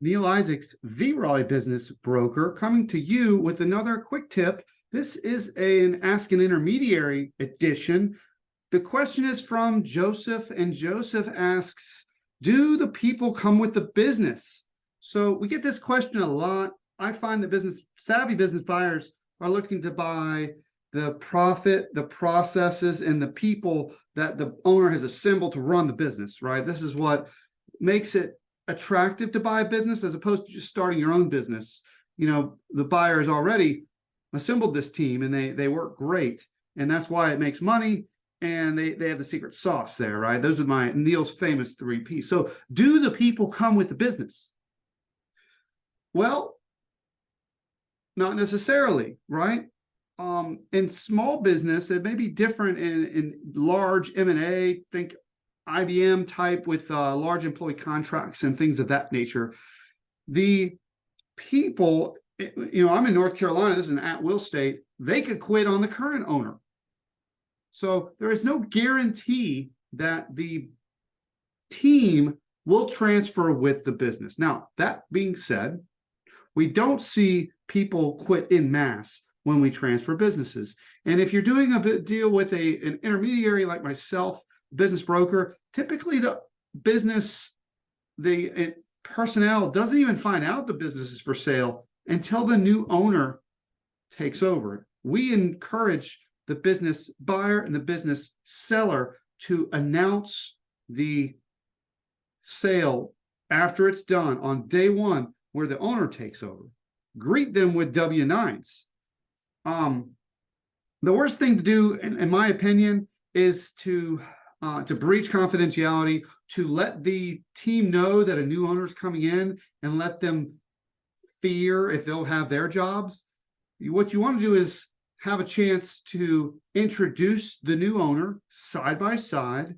Neal Isaacs, the Raleigh business broker, coming to you with another quick tip. This is an Ask an Intermediary edition. The question is from Joseph, and Joseph asks, do the people come with the business? So we get this question a lot. I find that savvy business buyers are looking to buy the profit, the processes, and the people that the owner has assembled to run the business, right? This is what makes it attractive to buy a business as opposed to just starting your own business. You know, the buyer has already assembled this team and they work great. And that's why it makes money. And they have the secret sauce there, right? Those are Neal's famous 3 Ps. So do the people come with the business? Well, not necessarily, right? In small business, it may be different in large M&A, think IBM type with large employee contracts and things of that nature. The people, I'm in North Carolina, this is an at-will state, they could quit on the current owner. So there is no guarantee that the team will transfer with the business. Now, that being said, we don't see people quit in mass when we transfer businesses. And if you're doing a deal with an intermediary like myself, business broker, typically the personnel doesn't even find out the business is for sale until the new owner takes over. We encourage the business buyer and the business seller to announce the sale after it's done on day one, where the owner takes over. Greet them with W-9s. The worst thing to do, in my opinion, is to breach confidentiality, to let the team know that a new owner is coming in and let them fear if they'll have their jobs. What you want to do is have a chance to introduce the new owner side by side.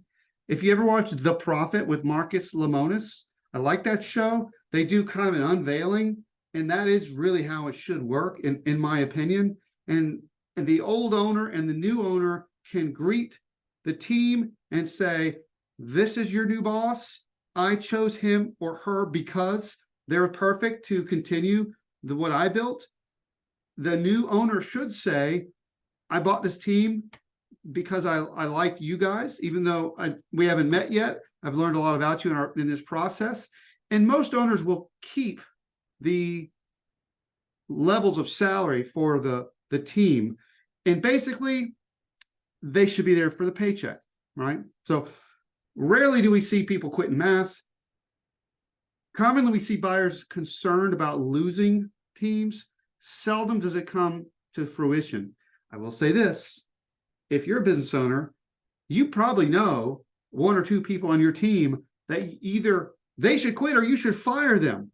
If you ever watched The Prophet with Marcus Lemonis, I like that show. They do kind of an unveiling, and that is really how it should work, in my opinion. And the old owner and the new owner can greet the team and say, this is your new boss. I chose him or her because they're perfect to continue what I built. The new owner should say, I bought this team because I like you guys, even though we haven't met yet. I've learned a lot about you in this process. And most owners will keep the levels of salary for the team. And basically, they should be there for the paycheck, right? So rarely do we see people quit in mass. Commonly, we see buyers concerned about losing teams. Seldom does it come to fruition. I will say this, if you're a business owner, you probably know 1 or 2 people on your team that either they should quit or you should fire them.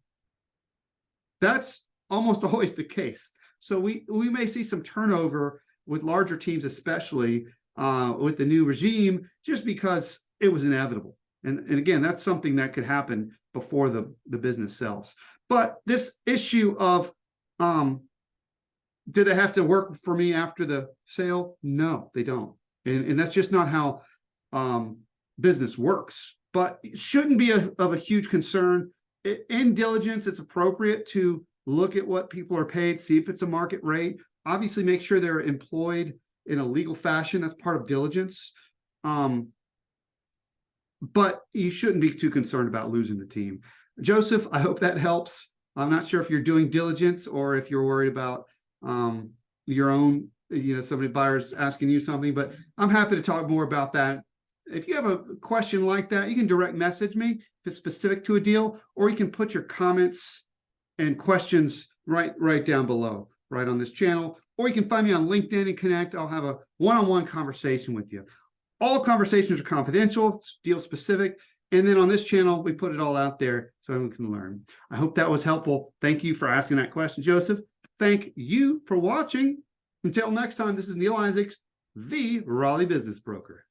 That's almost always the case. So we may see some turnover with larger teams, especially with the new regime, just because it was inevitable. And again, that's something that could happen before the business sells. But this issue of do they have to work for me after the sale? No, they don't. And that's just not how business works. But it shouldn't be of a huge concern. In diligence, it's appropriate to look at what people are paid, see if it's a market rate. Obviously, make sure they're employed in a legal fashion. That's part of diligence. But you shouldn't be too concerned about losing the team. Joseph, I hope that helps. I'm not sure if you're doing diligence or if you're worried about your own, somebody buyers asking you something, but I'm happy to talk more about that. If you have a question like that, you can direct message me if it's specific to a deal, or you can put your comments and questions right down below, right on this channel, or you can find me on LinkedIn and connect. I'll have a one-on-one conversation with you. All conversations are confidential, deal specific. And then on this channel, we put it all out there so everyone can learn. I hope that was helpful. Thank you for asking that question, Joseph. Thank you for watching. Until next time, this is Neal Isaacs, the Raleigh Business Broker.